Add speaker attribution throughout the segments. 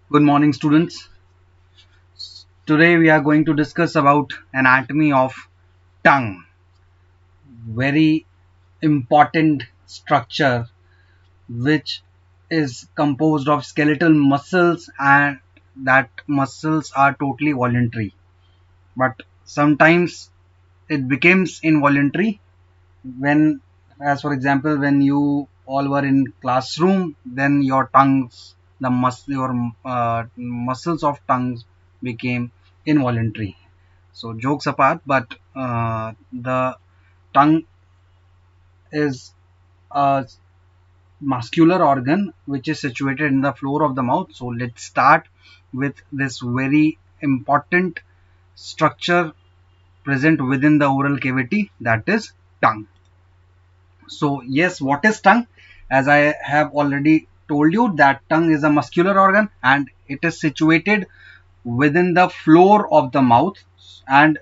Speaker 1: Good morning, students. Today we are going to discuss about anatomy of tongue. Very important structure which is composed of skeletal muscles, and that muscles are totally voluntary. But sometimes it becomes involuntary when, as for example, when you all were in classroom, then your tongues, your muscles of tongues became involuntary. So jokes apart, but the tongue is a muscular organ which is situated in the floor of the mouth. So let's start with this very important structure present within the oral cavity, that is tongue. So yes, what is tongue? As I have already told you that tongue is a muscular organ and it is situated within the floor of the mouth, and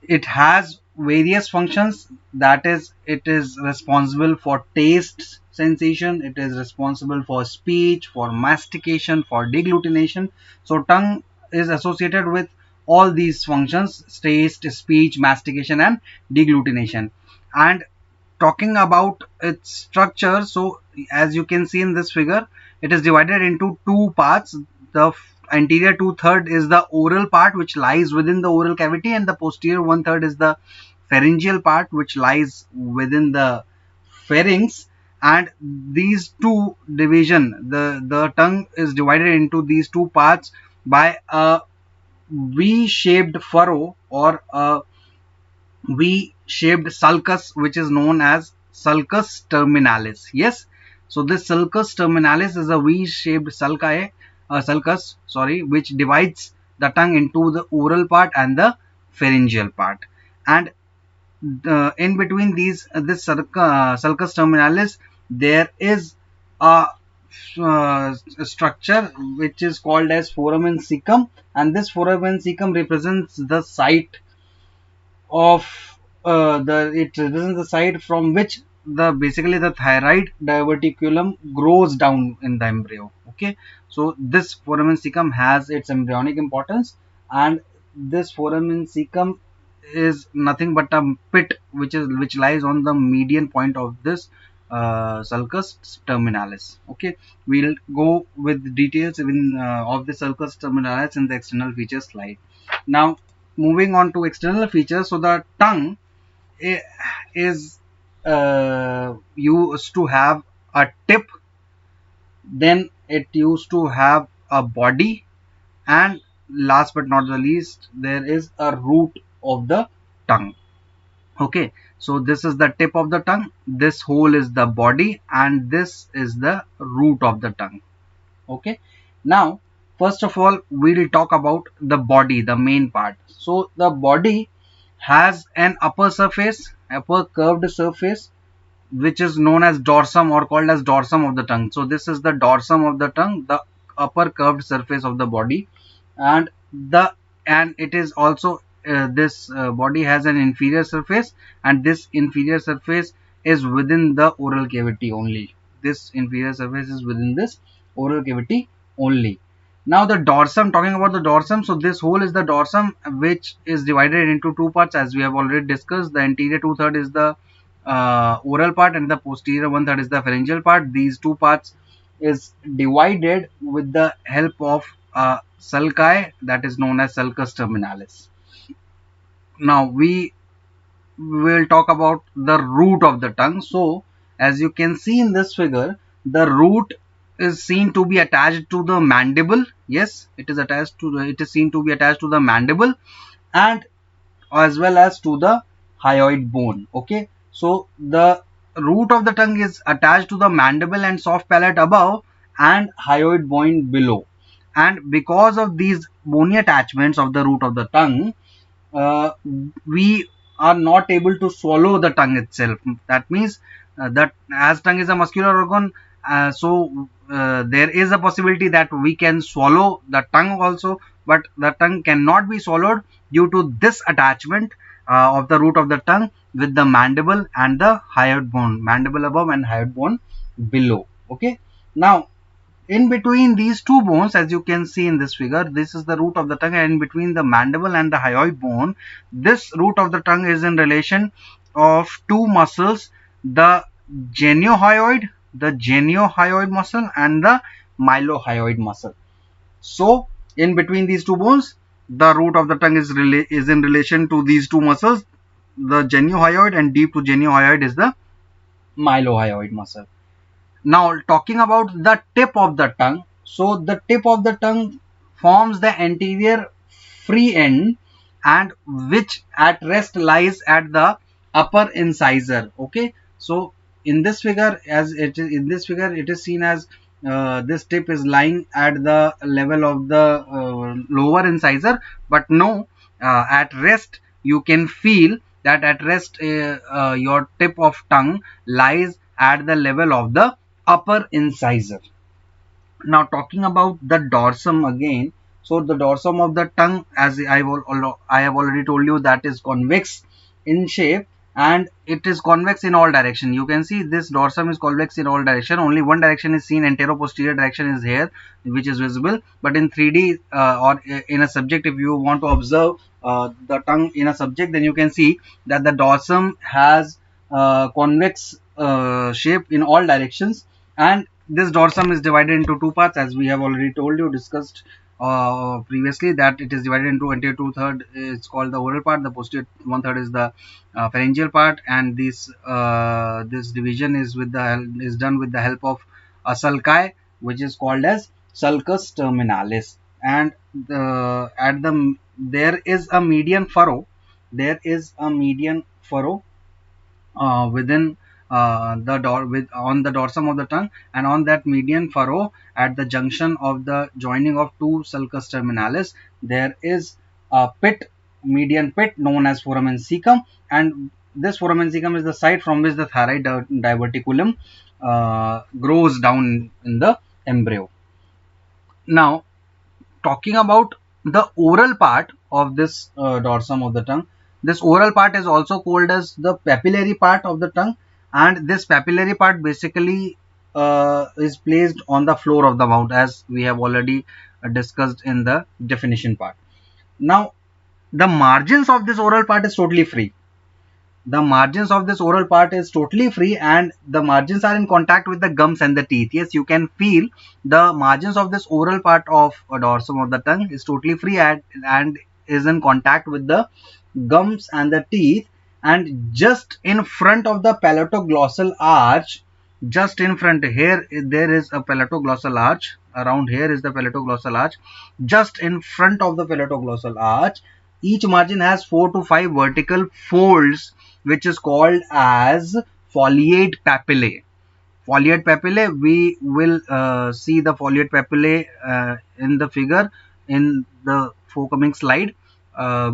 Speaker 1: it has various functions. That is, it is responsible for taste sensation, it is responsible for speech, for mastication, for deglutination. So tongue is associated with all these functions: taste, speech, mastication, and deglutination. And talking about its structure, so as you can see in this figure, it is divided into two parts. The anterior two-third is the oral part which lies within the oral cavity, and the posterior one-third is the pharyngeal part which lies within the pharynx. And these two division, the tongue is divided into these two parts by a V-shaped furrow or a V-shaped sulcus, which is known as sulcus terminalis. Yes, so this sulcus terminalis is a V-shaped sulcus, sorry, which divides the tongue into the oral part and the pharyngeal part. And in between this sulcus terminalis, there is a structure which is called as foramen cecum, and this foramen cecum represents the site of the it represents the side from which the basically the thyroid diverticulum grows down in the embryo. Okay, so this foramen cecum has its embryonic importance, and this foramen cecum is nothing but a pit which lies on the median point of this sulcus terminalis. Okay, we'll go with details of the sulcus terminalis in the external features slide. Now, moving on to external features, so the tongue is used to have a tip, then it used to have a body, and last but not the least, there is a root of the tongue. Okay, so this is the tip of the tongue, this hole is the body, and this is the root of the tongue. Okay, now first of all we'll talk about the body, the main part. So the body has an upper curved surface, which is known as dorsum or called as dorsum of the tongue. So this is the dorsum of the tongue, the upper curved surface of the body. And the and it is also this body has an inferior surface, and this inferior surface is within the oral cavity only. This inferior surface is within this oral cavity only. Now the dorsum, talking about the dorsum, so this hole is the dorsum, which is divided into two parts as we have already discussed. The anterior two-third is the oral part, and the posterior one-third is the pharyngeal part. These two parts is divided with the help of sulci, that is known as sulcus terminalis. Now we will talk about the root of the tongue. So as you can see in this figure, the root is seen to be attached to the mandible. Yes, it is attached to it is seen to be attached to the mandible, and as well as to the hyoid bone. Okay, so the root of the tongue is attached to the mandible and soft palate above and hyoid bone below. And because of these bony attachments of the root of the tongue, uh, we are not able to swallow the tongue itself. That means that as tongue is a muscular organ, there is a possibility that we can swallow the tongue also, but the tongue cannot be swallowed due to this attachment of the root of the tongue with the mandible and the hyoid bone, mandible above and hyoid bone below. Okay, now in between these two bones, as you can see in this figure, this is the root of the tongue, and in between the mandible and the hyoid bone, this root of the tongue is in relation of two muscles, the geniohyoid muscle and the mylohyoid muscle. So in between these two bones, the root of the tongue is in relation to these two muscles, the geniohyoid, and deep to geniohyoid is the mylohyoid muscle. Now talking about the tip of the tongue, so the tip of the tongue forms the anterior free end, and which at rest lies at the upper incisor. Okay, so in this figure, as it is in this figure, it is seen as this tip is lying at the level of the lower incisor, but no, at rest you can feel that at rest your tip of tongue lies at the level of the upper incisor. Now talking about the dorsum again, so the dorsum of the tongue, as I have already told you, that is convex in shape, and it is convex in all direction. You can see this dorsum is convex in all direction. Only one direction is seen, antero-posterior direction is here, which is visible. But in 3D or in a subject, if you want to observe the tongue in a subject, then you can see that the dorsum has convex shape in all directions, and this dorsum is divided into two parts, as we have already told you, discussed previously, that it is divided into anterior two-third is called the oral part, the posterior one-third is the pharyngeal part, and this division is done with the help of a sulci, which is called as sulcus terminalis. And there is a median furrow, within the door with on the dorsum of the tongue, and on that median furrow at the junction of the joining of two sulcus terminalis, there is a median pit known as foramen caecum, and this foramen caecum is the site from which the thyroid diverticulum grows down in the embryo. Now talking about the oral part of this dorsum of the tongue, this oral part is also called as the papillary part of the tongue, and this papillary part basically is placed on the floor of the mouth, as we have already discussed in the definition part. Now the margins of this oral part is totally free. The margins of this oral part is totally free, and the margins are in contact with the gums and the teeth. Yes, you can feel the margins of this oral part of a dorsum of the tongue is totally free, and is in contact with the gums and the teeth. And just in front of the palatoglossal arch, just in front here, there is a palatoglossal arch. Around here is the palatoglossal arch. Just in front of the palatoglossal arch, each margin has 4 to 5 vertical folds, which is called as foliate papillae. Foliate papillae, we will see the foliate papillae in the figure in the forthcoming slide,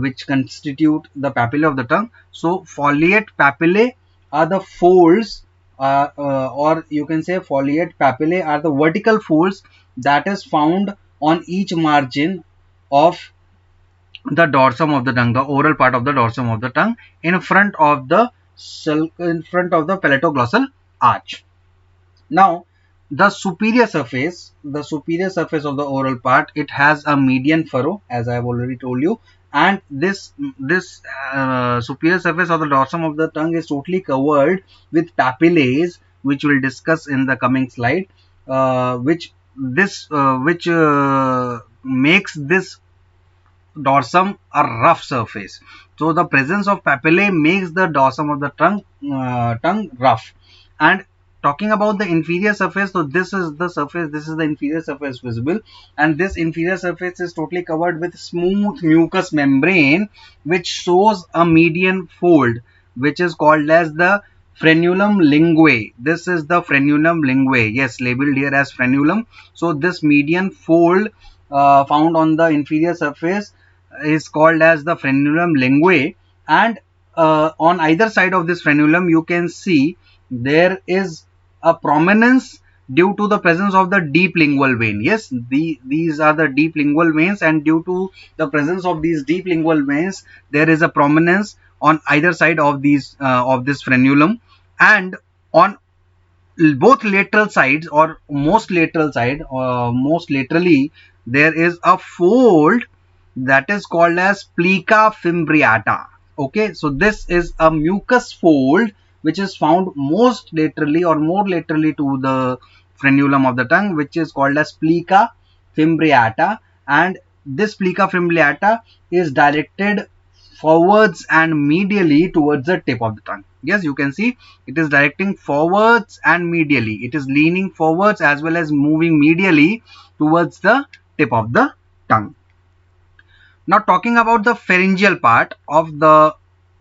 Speaker 1: which constitute the papillae of the tongue. So foliate papillae are the folds, or you can say foliate papillae are the vertical folds that is found on each margin of the dorsum of the tongue, the oral part of the dorsum of the tongue, in front of the palatoglossal arch. Now the superior surface of the oral part, it has a median furrow, as I have already told you, and this superior surface of the dorsum of the tongue is totally covered with papillae, which we'll discuss in the coming slide, which makes this dorsum a rough surface. So the presence of papillae makes the dorsum of the tongue rough. And talking about the inferior surface, so this is the inferior surface visible, and this inferior surface is totally covered with smooth mucous membrane, which shows a median fold, which is called as the frenulum linguae. This is the frenulum linguae, yes, labeled here as frenulum. So this median fold found on the inferior surface is called as the frenulum linguae, and on either side of this frenulum you can see there is a prominence due to the presence of the deep lingual vein. Yes, these are the deep lingual veins, and due to the presence of these deep lingual veins, there is a prominence on either side of these of this frenulum, and on both lateral sides, or most lateral side, most laterally, there is a fold that is called as plica fimbriata. Okay, so this is a mucus fold which is found most laterally or more laterally to the frenulum of the tongue, which is called as plica fimbriata. And this plica fimbriata is directed forwards and medially towards the tip of the tongue. Yes, you can see it is directing forwards and medially. It is leaning forwards as well as moving medially towards the tip of the tongue. Now, talking about the pharyngeal part of the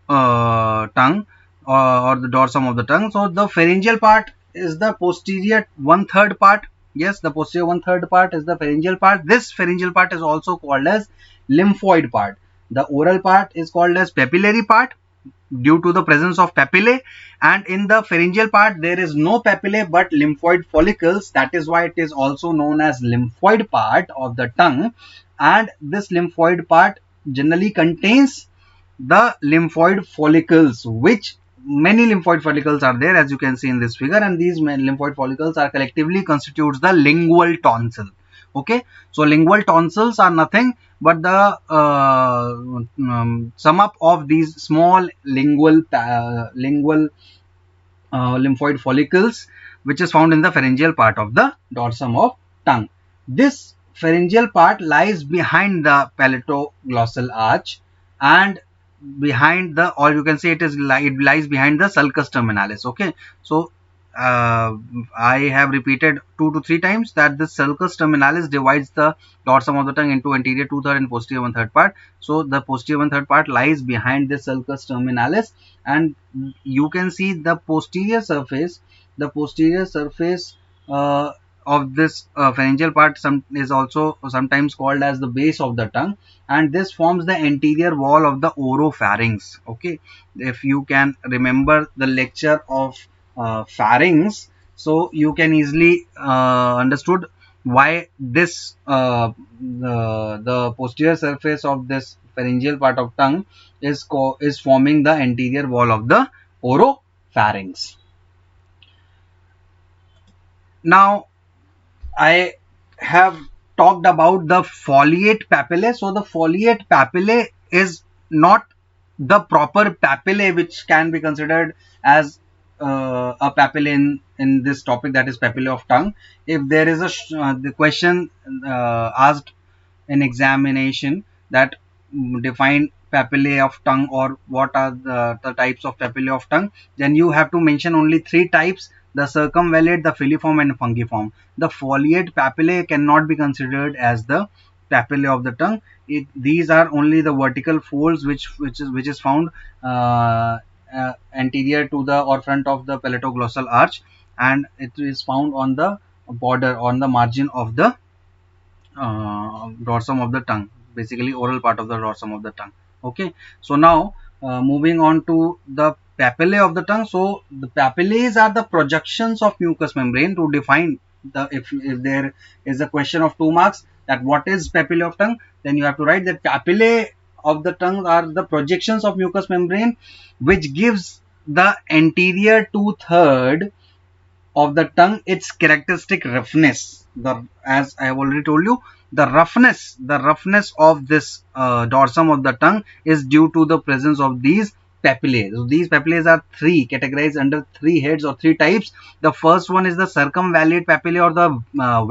Speaker 1: tongue, or the dorsum of the tongue. So, the pharyngeal part is the posterior 1/3 part. Yes, the posterior 1/3 part is the pharyngeal part. This pharyngeal part is also called as lymphoid part. The oral part is called as papillary part due to the presence of papillae, and in the pharyngeal part there is no papillae but lymphoid follicles. That is why it is also known as lymphoid part of the tongue. And this lymphoid part generally contains the lymphoid follicles, which many lymphoid follicles are there, as you can see in this figure, and these lymphoid follicles are collectively constitutes the lingual tonsil. Okay, so lingual tonsils are nothing but the sum up of these small lingual lymphoid follicles, which is found in the pharyngeal part of the dorsum of tongue. This pharyngeal part lies behind the palatoglossal arch, and behind the, or you can say it lies behind the sulcus terminalis. Okay, so I have repeated 2 to 3 times that the sulcus terminalis divides the dorsum of the tongue into anterior 2/3 and posterior 1/3 part. So the posterior 1/3 part lies behind the sulcus terminalis, and you can see the posterior surface. The posterior surface of this pharyngeal part is also sometimes called as the base of the tongue, and this forms the anterior wall of the oropharynx. Okay, if you can remember the lecture of pharynx, so you can easily understood why this the posterior surface of this pharyngeal part of tongue is forming the anterior wall of the oropharynx. Now, I have talked about the foliate papillae. So the foliate papillae is not the proper papillae which can be considered as a papillae in this topic, that is papillae of tongue. If there is a the question asked in examination that define papillae of tongue, or what are the types of papillae of tongue, then you have to mention only 3 types: the circumvallate, the filiform and fungiform. The foliate papillae cannot be considered as the papillae of the tongue. These are only the vertical folds which is found anterior to the or front of the palatoglossal arch, and it is found on the border, on the margin of the dorsum of the tongue, basically oral part of the dorsum of the tongue. Okay, so now moving on to the papillae of the tongue. So the papillae are the projections of mucous membrane. To define the, if there is a question of 2 marks that what is papillae of tongue, then you have to write that papillae of the tongue are the projections of mucous membrane which gives the anterior 2/3 of the tongue its characteristic roughness. As I have already told you, the roughness of this dorsum of the tongue is due to the presence of these papillae. So these papillae are 3, categorized under 3 heads or 3 types. The first one is the circumvallate papillae or the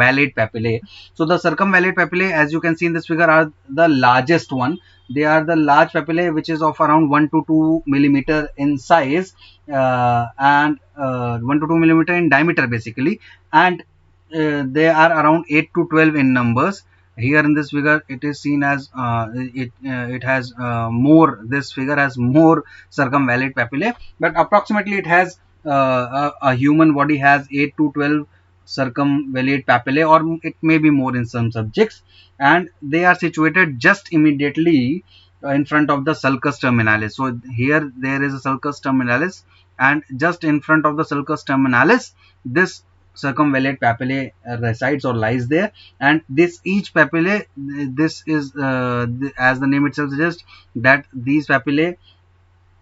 Speaker 1: vallate papillae. So the circumvallate papillae, as you can see in this figure, are the largest one. They are the large papillae which is of around 1 to 2 millimeter in size, and 1 to 2 millimeter in diameter basically, and they are around 8 to 12 in numbers. Here in this figure it is seen as it has more, this figure has more circumvallate papillae, but approximately it has a human body has 8 to 12 circumvallate papillae, or it may be more in some subjects, and they are situated just immediately in front of the sulcus terminalis. So here there is a sulcus terminalis, and just in front of the sulcus terminalis this circumvallate papillae resides or lies there. And this each papillae, this is as the name itself suggests, that these papillae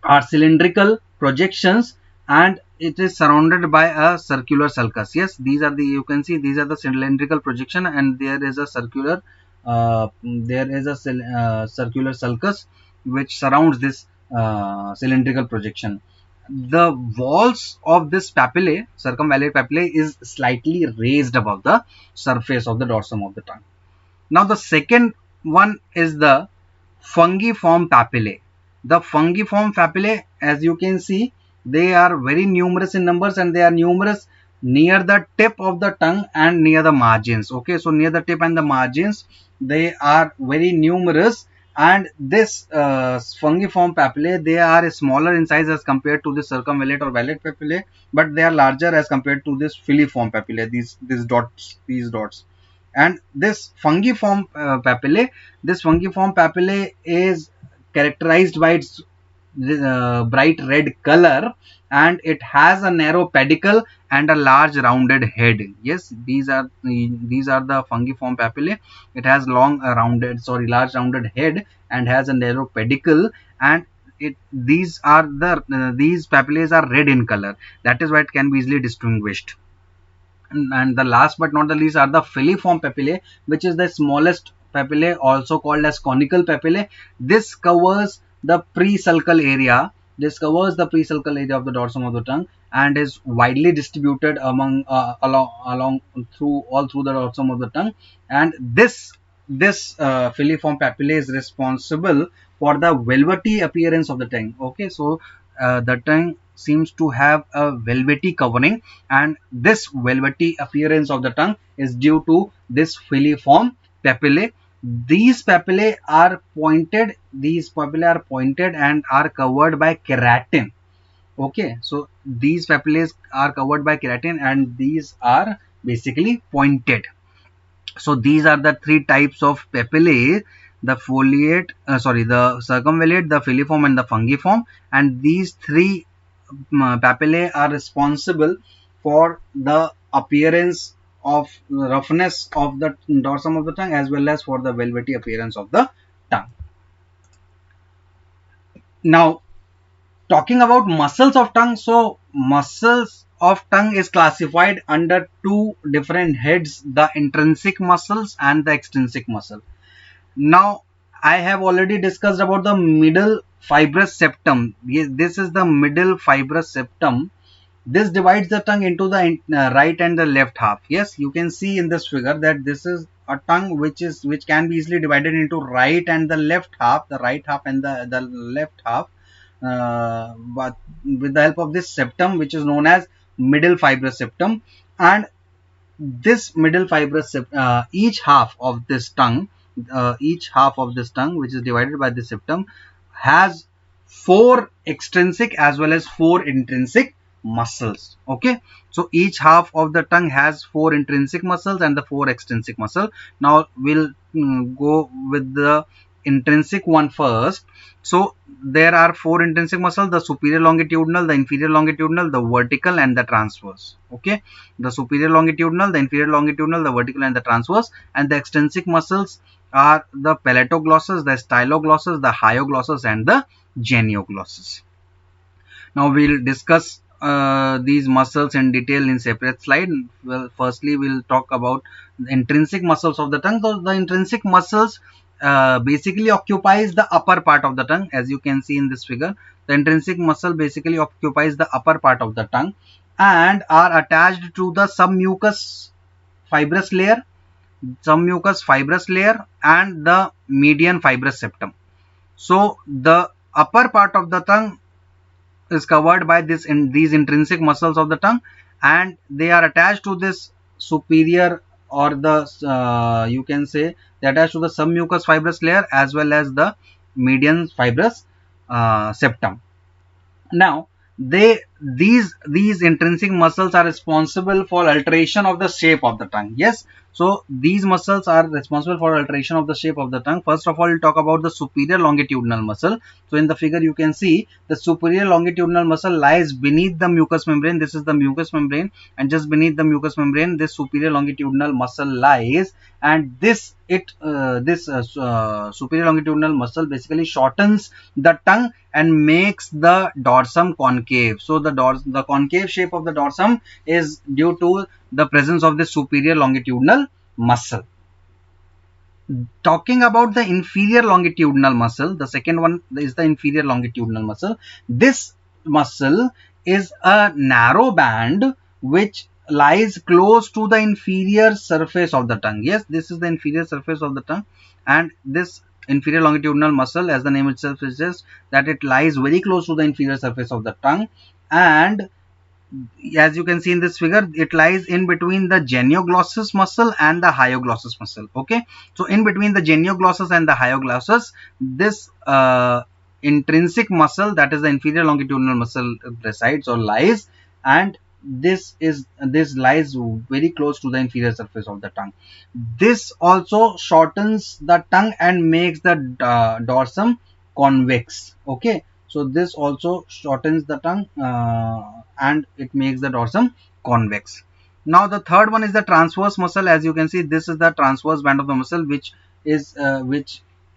Speaker 1: are cylindrical projections and it is surrounded by a circular sulcus. Yes, these are the, you can see these are the cylindrical projection, and there is a circular circular sulcus which surrounds this cylindrical projection. The walls of this papillae, circumvallate papillae, is slightly raised above the surface of the dorsum of the tongue. Now the second one is the fungiform papillae. The fungiform papillae, as you can see, they are very numerous in numbers, and they are numerous near the tip of the tongue and near the margins. Okay, so near the tip and the margins, they are very numerous, and this fungiform papillae, they are smaller in size as compared to the circumvallate or vallate papillae, but they are larger as compared to this filiform papillae. These dots, and this fungiform papillae is characterized by its bright red color, and it has a narrow pedicle and a large rounded head. Yes, these are the fungiform papillae. It has large rounded head and has a narrow pedicle, and these papillae are red in color. That is why it can be easily distinguished. And the last but not the least are the filiform papillae, which is the smallest papillae, also called as conical papillae. This covers the presulcal area. This covers the presulcal area of the dorsum of the tongue, and is widely distributed along through the dorsum of the tongue. And this filiform papillae is responsible for the velvety appearance of the tongue. Okay, so the tongue seems to have a velvety covering, and this velvety appearance of the tongue is due to this filiform papillae. These papillae are pointed. And are covered by keratin. Okay, so these papillae are covered by keratin, and these are basically pointed. So these are the three types of papillae: the the circumvallate, the filiform, and the fungiform. And these three papillae are responsible for the appearance of roughness of the dorsum of the tongue, as well as for the velvety appearance of the tongue. Now, talking about muscles of tongue, so muscles of tongue is classified under two different heads: the intrinsic muscles and the extrinsic muscle. Now, I have already discussed about the middle fibrous septum. This is the middle fibrous septum. This divides the tongue into the right and the left half. Yes, you can see in this figure that this is a tongue which can be easily divided into right and the left half, the right half and the left half, but with the help of this septum, which is known as middle fibrous septum. And this middle fibrous each half of this tongue, which is divided by the septum, has four extrinsic as well as four intrinsic muscles. Okay, so each half of the tongue has four intrinsic muscles and the four extrinsic muscle. Now we'll go with the intrinsic one first. So there are four intrinsic muscles: the superior longitudinal, the inferior longitudinal, the vertical, and the transverse. Okay, the superior longitudinal, the inferior longitudinal, the vertical, and the transverse. And the extrinsic muscles are the palatoglossus, the styloglossus, the hyoglossus, and the genioglossus. Now we'll discuss these muscles in detail in separate slide. Well, firstly we'll talk about the intrinsic muscles of the tongue. So the intrinsic muscles basically occupies the upper part of the tongue. As you can see in this figure, the intrinsic muscle basically occupies the upper part of the tongue and are attached to the submucous fibrous layer, and the median fibrous septum. So the upper part of the tongue is covered by these intrinsic muscles of the tongue, and they are attached to this superior, or the you can say they attach to the submucous fibrous layer as well as the median fibrous septum. Now these intrinsic muscles are responsible for alteration of the shape of the tongue. Yes, so these muscles are responsible for alteration of the shape of the tongue. First of all, we'll talk about the superior longitudinal muscle. So in the figure you can see the superior longitudinal muscle lies beneath the mucous membrane. This is the mucous membrane, and just beneath the mucous membrane this superior longitudinal muscle lies, and this it this superior longitudinal muscle basically shortens the tongue and makes the dorsum concave. So the concave shape of the dorsum is due to the presence of this superior longitudinal muscle. Talking about the inferior longitudinal muscle, the second one is the inferior longitudinal muscle. This muscle is a narrow band which lies close to the inferior surface of the tongue. Yes, this is the inferior surface of the tongue, and this inferior longitudinal muscle, as the name itself suggests, that it lies very close to the inferior surface of the tongue, and as you can see in this figure, it lies in between the genioglossus muscle and the hyoglossus muscle. Okay, so in between the genioglossus and the hyoglossus, this intrinsic muscle, that is the inferior longitudinal muscle, resides or lies, and this lies very close to the inferior surface of the tongue. This also shortens the tongue and makes the dorsum convex. Okay, so this also shortens the tongue and it makes the dorsum convex. Now the third one is the transverse muscle. As you can see, this is the transverse band of the muscle, which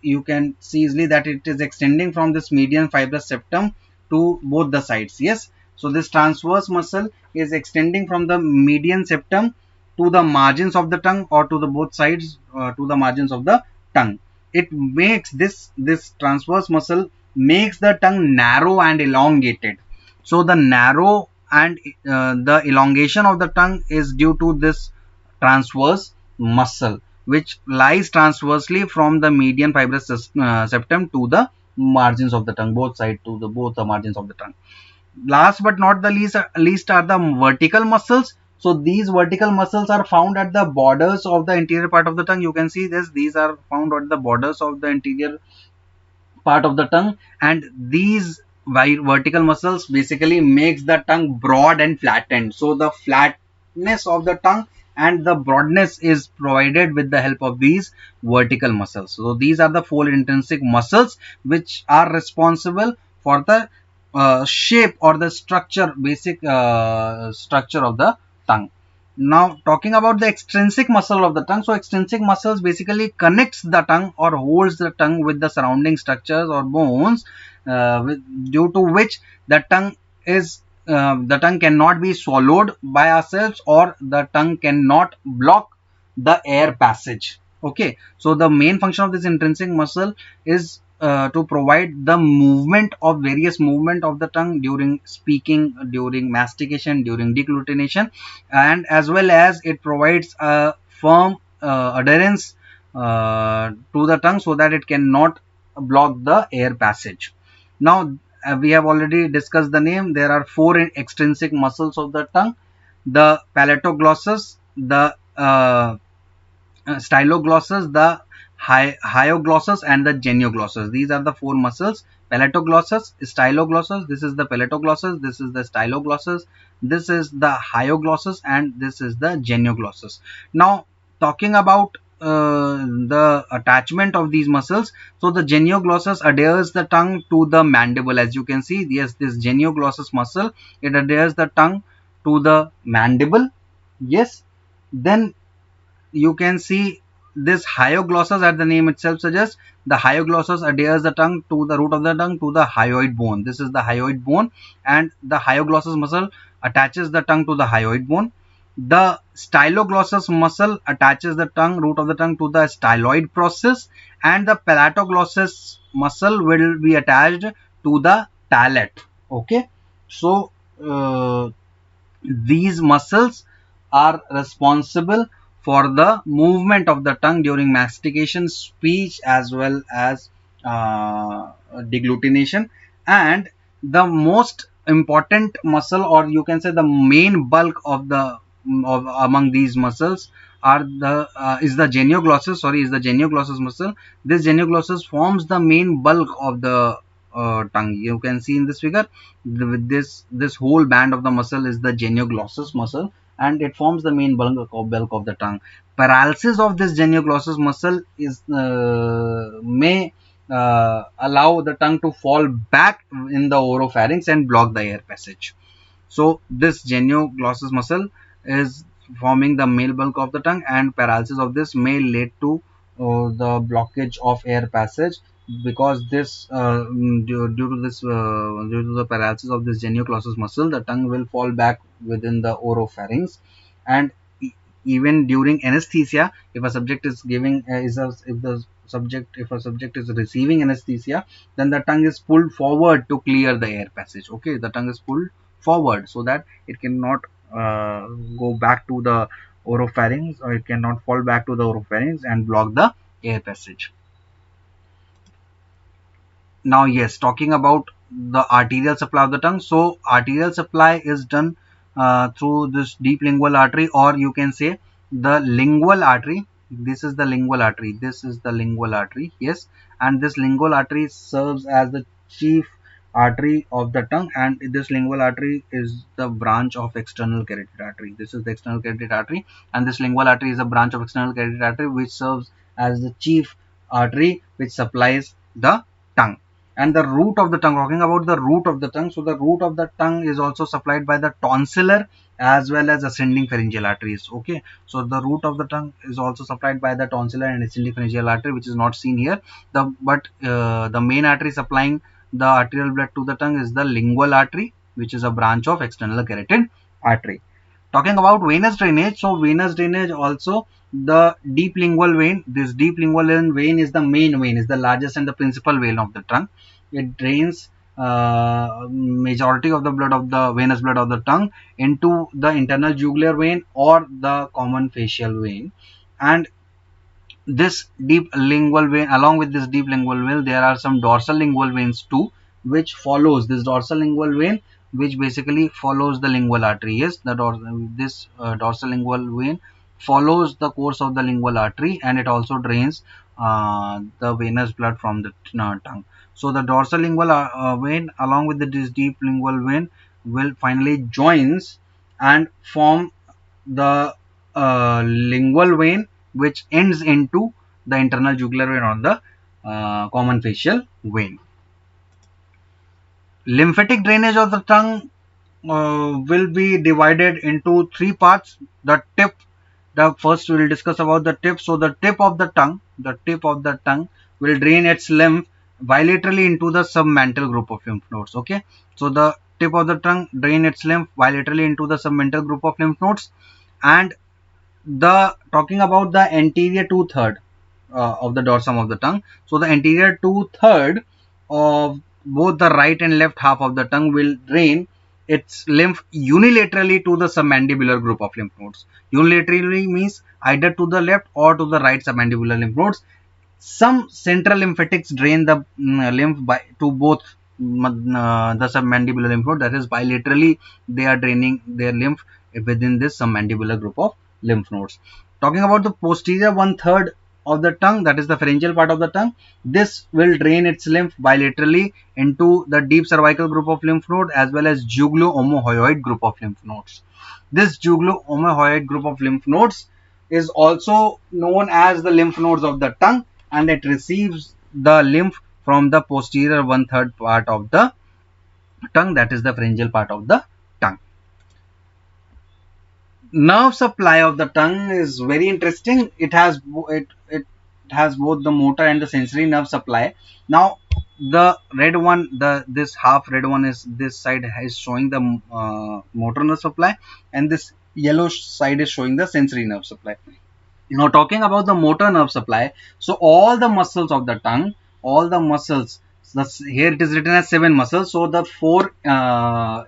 Speaker 1: you can see easily that it is extending from this median fibrous septum to both the sides. Yes, so this transverse muscle is extending from the median septum to the margins of the tongue, or to the both sides, to the margins of the tongue. It makes this transverse muscle makes the tongue narrow and elongated. So the narrow and the elongation of the tongue is due to this transverse muscle, which lies transversely from the median fibrous septum to the margins of the tongue, both sides, to the both the margins of the tongue. Last but not the least are the vertical muscles. So these vertical muscles are found at the borders of the interior part of the tongue. You can see this, these are found at the borders of the interior part of the tongue, and these vertical muscles basically makes the tongue broad and flattened. So the flatness of the tongue and the broadness is provided with the help of these vertical muscles. So these are the four intrinsic muscles which are responsible for the shape or the structure, basic structure of the tongue. Now talking about the extrinsic muscle of the tongue. So extrinsic muscles basically connects the tongue or holds the tongue with the surrounding structures or bones, due to which the tongue cannot be swallowed by ourselves, or the tongue cannot block the air passage. Okay, so the main function of this intrinsic muscle is to provide the movement of various movement of the tongue during speaking, during mastication, during degglutination, and as well as it provides a firm adherence to the tongue so that it cannot block the air passage. Now we have already discussed the name. There are four extrinsic muscles of the tongue: the palatoglossus, the styloglossus, the hyoglossus, and the genioglossus. These are the four muscles: palatoglossus, styloglossus, this is the palatoglossus, this is the styloglossus, this is the hyoglossus, and this is the genioglossus. Now talking about the attachment of these muscles. So the genioglossus adheres the tongue to the mandible. As you can see, yes, this genioglossus muscle, it adheres the tongue to the mandible. Yes, then you can see this hyoglossus, as the name itself suggests, the hyoglossus adheres the tongue to the root of the tongue to the hyoid bone. This is the hyoid bone, and the hyoglossus muscle attaches the tongue to the hyoid bone. The styloglossus muscle attaches the tongue, root of the tongue, to the styloid process, and the palatoglossus muscle will be attached to the palate. Okay, so these muscles are responsible for the movement of the tongue during mastication, speech, as well as degglutination. And the most important muscle, or you can say the main bulk of the among these muscles, are the is the genioglossus. Sorry, is the genioglossus muscle. This genioglossus forms the main bulk of the tongue. You can see in this figure, this whole band of the muscle is the genioglossus muscle, and it forms the main bulk of the tongue. Paralysis of this genioglossus muscle is may allow the tongue to fall back in the oropharynx and block the air passage. So this genioglossus muscle is forming the main bulk of the tongue, and paralysis of this may lead to the blockage of air passage, because this due to this due to the paralysis of this genioglossus muscle, the tongue will fall back within the oropharynx. And even during anesthesia, if a subject is giving if a subject is receiving anesthesia, then the tongue is pulled forward to clear the air passage. Okay, the tongue is pulled forward so that it cannot go back to the oropharynx, or it cannot fall back to the oropharynx and block the air passage. Now, yes, talking about the arterial supply of the tongue. So arterial supply is done through this deep lingual artery, or you can say the lingual artery. This is the lingual artery. This is the lingual artery. Yes, and this lingual artery serves as the chief artery of the tongue, and this lingual artery is the branch of external carotid artery. This is the external carotid artery, and this lingual artery is a branch of external carotid artery which serves as the chief artery which supplies the tongue. And the root of the tongue, talking about the root of the tongue, so the root of the tongue is also supplied by the tonsillar as well as ascending pharyngeal arteries. Okay, so the root of the tongue is also supplied by the tonsillar and ascending pharyngeal artery, which is not seen here. The main artery supplying the arterial blood to the tongue is the lingual artery, which is a branch of external carotid artery. Talking about venous drainage, so venous drainage also, the deep lingual vein. This deep lingual vein is the main vein, is the largest and the principal vein of the tongue. It drains majority of the blood of the venous blood of the tongue into the internal jugular vein or the common facial vein. And this deep lingual vein, along with this deep lingual vein, there are some dorsal lingual veins too, which follows this dorsal lingual vein, which basically follows the lingual artery. Yes, this dorsal lingual vein follows the course of the lingual artery, and it also drains the venous blood from the tongue. So the dorsal lingual vein along with this deep lingual vein will finally joins and form the lingual vein, which ends into the internal jugular vein or the common facial vein. Lymphatic drainage of the tongue will be divided into three parts. The tip, the first we will discuss about the tip. So the tip of the tongue will drain its lymph bilaterally into the submental group of lymph nodes. Okay, so the tip of the tongue drain its lymph bilaterally into the submental group of lymph nodes. And the talking about the anterior two-third of the dorsum of the tongue. So the anterior two-third of both the right and left half of the tongue will drain its lymph unilaterally to the submandibular group of lymph nodes. Unilaterally means either to the left or to the right submandibular lymph nodes. Some central lymphatics drain the lymph to both the submandibular lymph node. That is, bilaterally they are draining their lymph within this submandibular group of lymph nodes. Talking about the posterior one-third of the tongue, that is the pharyngeal part of the tongue, this will drain its lymph bilaterally into the deep cervical group of lymph node as well as jugulo-omohyoid group of lymph nodes. This jugulo-omohyoid group of lymph nodes is also known as the lymph nodes of the tongue, and it receives the lymph from the posterior one-third part of the tongue, that is the pharyngeal part of the tongue. Nerve supply of the tongue is very interesting. It has both the motor and the sensory nerve supply. Now the red one, this half red one is this side is showing the motor nerve supply, and this yellow side is showing the sensory nerve supply. Now talking about the motor nerve supply, so all the muscles of the tongue, all the muscles, here it is written as 7 muscles. So the 4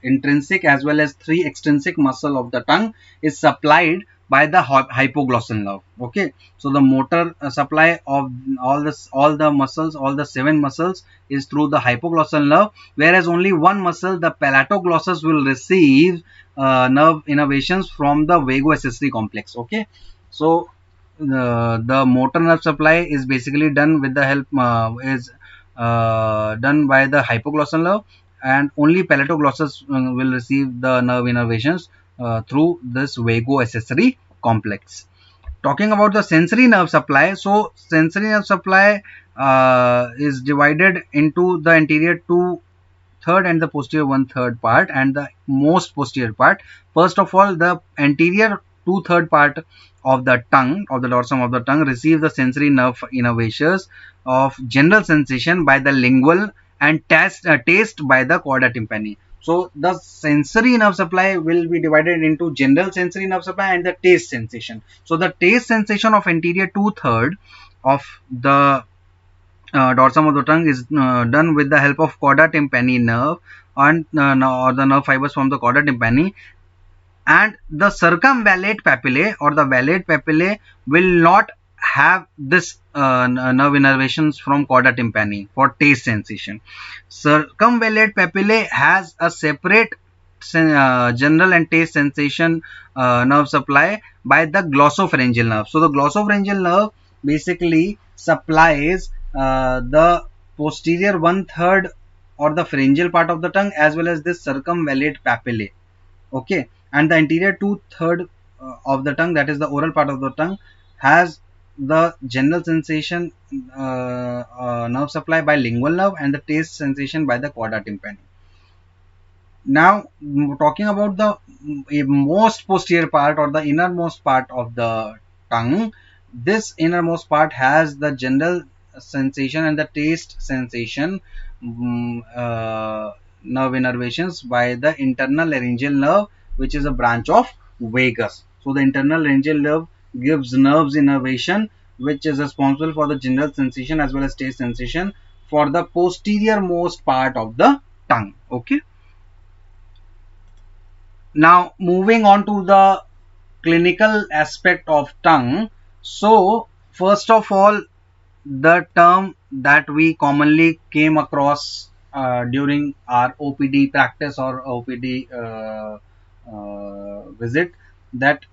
Speaker 1: intrinsic as well as 3 extrinsic muscle of the tongue is supplied by the hypoglossal nerve. Okay, so the motor supply of all the muscles, all the 7 muscles is through the hypoglossal nerve, whereas only one muscle, the palatoglossus, will receive nerve innervations from the vagoaccessory complex. Okay, so the motor nerve supply is basically done with the help done by the hypoglossal nerve, and only palatoglossus will receive the nerve innervations through this vagoaccessory complex. Talking about the sensory nerve supply, so sensory nerve supply is divided into the anterior two-third and the posterior one-third part, and the most posterior part. First of all, the anterior two-third part of the tongue, of the dorsum of the tongue, receive the sensory nerve innervations of general sensation by the lingual and taste by the chorda tympani. So the sensory nerve supply will be divided into general sensory nerve supply and the taste sensation. So the taste sensation of anterior two-third of the dorsum of the tongue is done with the help of chorda tympani nerve and or the nerve fibers from the chorda tympani, and the circumvallate papillae or the vallate papillae will not have this nerve innervations from chorda tympani for taste sensation. Circumvallate papillae has a separate general and taste sensation nerve supply by the glossopharyngeal nerve. So the glossopharyngeal nerve basically supplies the posterior one-third or the pharyngeal part of the tongue as well as this circumvallate papillae. Okay, and the anterior two-third of the tongue, that is the oral part of the tongue, has the general sensation nerve supply by lingual nerve and the taste sensation by the chorda tympani. Now talking about the most posterior part or the innermost part of the tongue, this innermost part has the general sensation and the taste sensation nerve innervations by the internal laryngeal nerve, which is a branch of vagus. So the internal laryngeal nerve gives nerves innervation which is responsible for the general sensation as well as taste sensation for the posterior most part of the tongue. Okay. Now moving on to the clinical aspect of tongue. So first of all, the term that we commonly came across during our OPD practice or OPD visit, that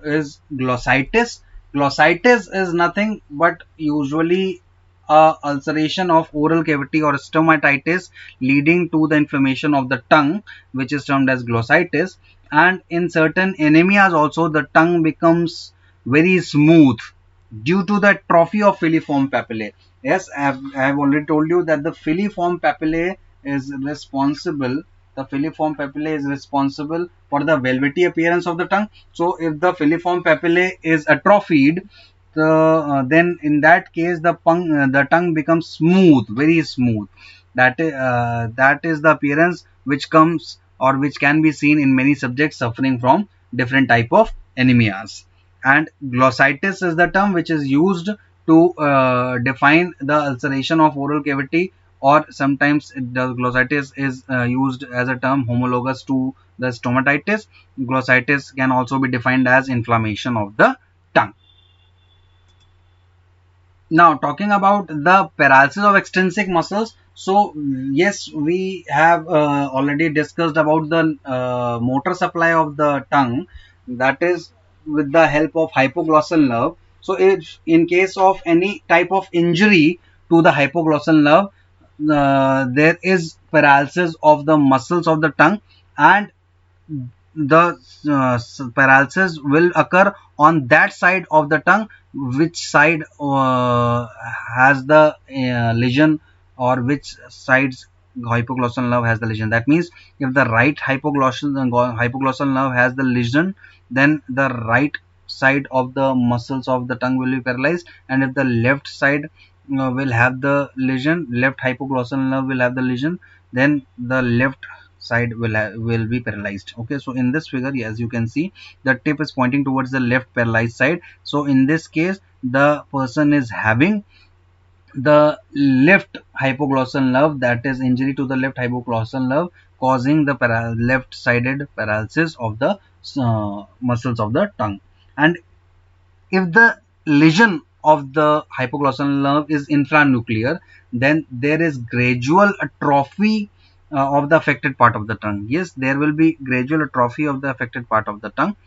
Speaker 1: is glossitis. Glossitis is nothing but usually a ulceration of oral cavity or stomatitis leading to the inflammation of the tongue, which is termed as glossitis. And in certain anemias also the tongue becomes very smooth due to the atrophy of filiform papillae. Yes, I have already told you that the filiform papillae is responsible. The filiform papillae is responsible for the velvety appearance of the tongue. So, if the filiform papillae is atrophied, then in that case the tongue becomes smooth, very smooth. That is the appearance which comes or which can be seen in many subjects suffering from different type of anemias. And glossitis is the term which is used to define the ulceration of oral cavity, or sometimes the glossitis is used as a term homologous to the stomatitis. Glossitis can also be defined as inflammation of the tongue. Now talking about the paralysis of extrinsic muscles. So yes, we have already discussed about the motor supply of the tongue, that is with the help of hypoglossal nerve. So if in case of any type of injury to the hypoglossal nerve, there is paralysis of the muscles of the tongue, and the paralysis will occur on that side of the tongue which side has the lesion, or which side's hypoglossal nerve has the lesion. That means if the right hypoglossal nerve has the lesion, then the right side of the muscles of the tongue will be paralyzed, and if the left side will have the lesion, left hypoglossal nerve will have the lesion, then the left side will be paralyzed. Okay, so in this figure, as you can see, the tip is pointing towards the left paralyzed side. So in this case, the person is having the left hypoglossal nerve, that is injury to the left hypoglossal nerve, causing the left sided paralysis of the muscles of the tongue. And if the lesion of the hypoglossal nerve is infranuclear, then there is gradual atrophy of the affected part of the tongue. Yes, there will be gradual atrophy of the affected part of the tongue.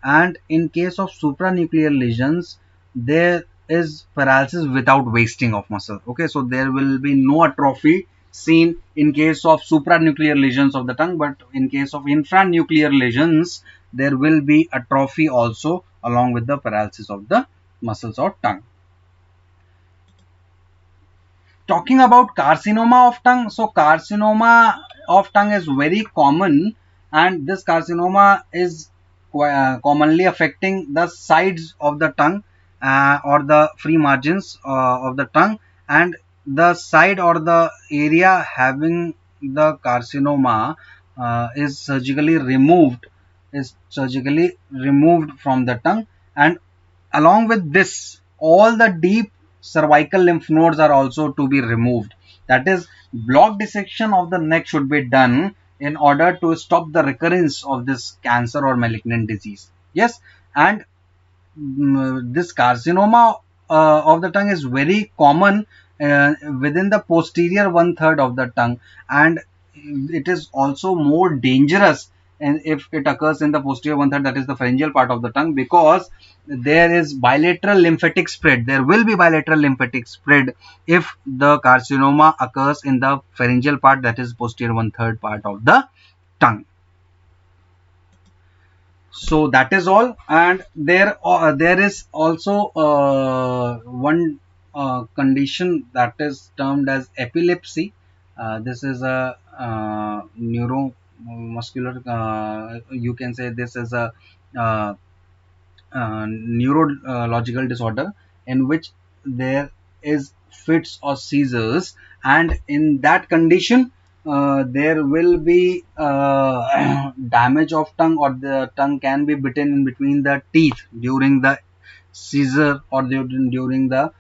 Speaker 1: And in case of supranuclear lesions, there is paralysis without wasting of muscle. Okay, so there will be no atrophy seen in case of supranuclear lesions of the tongue, but in case of infranuclear lesions, there will be atrophy also along with the paralysis of the muscles of tongue. Talking about carcinoma of tongue, so carcinoma of tongue is very common, and this carcinoma is commonly affecting the sides of the tongue or the free margins of the tongue, and the side or the area having the carcinoma is surgically removed from the tongue. And along with this, all the deep cervical lymph nodes are also to be removed. That is, block dissection of the neck should be done in order to stop the recurrence of this cancer or malignant disease. Yes, and this carcinoma of the tongue is very common within the posterior one third of the tongue, and it is also more dangerous and if it occurs in the posterior one third, that is the pharyngeal part of the tongue, because there is bilateral lymphatic spread. There will be bilateral lymphatic spread if the carcinoma occurs in the pharyngeal part, that is posterior one third part of the tongue. So that is all. And there is also one condition that is termed as epilepsy. This is a neuromuscular, you can say this is a uh, neurological disorder in which there is fits or seizures, and in that condition there will be damage of tongue, or the tongue can be bitten in between the teeth during the seizure or during the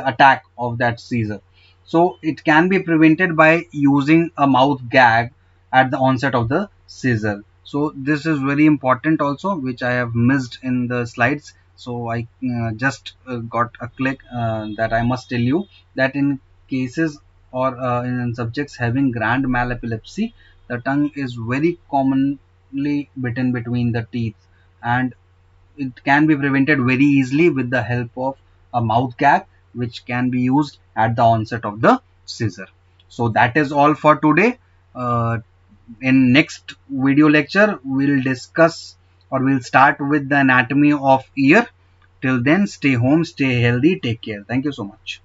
Speaker 1: attack of that seizure. So it can be prevented by using a mouth gag at the onset of the seizure. So this is very important also, which I have missed in the slides. So I just got a click that I must tell you that in cases or in subjects having grand mal epilepsy, the tongue is very commonly bitten between the teeth, and it can be prevented very easily with the help of a mouth gag, which can be used at the onset of the seizure. So that is all for today. In next video lecture, we'll discuss or we'll start with the anatomy of ear. Till then, stay home, stay healthy, take care. Thank you so much.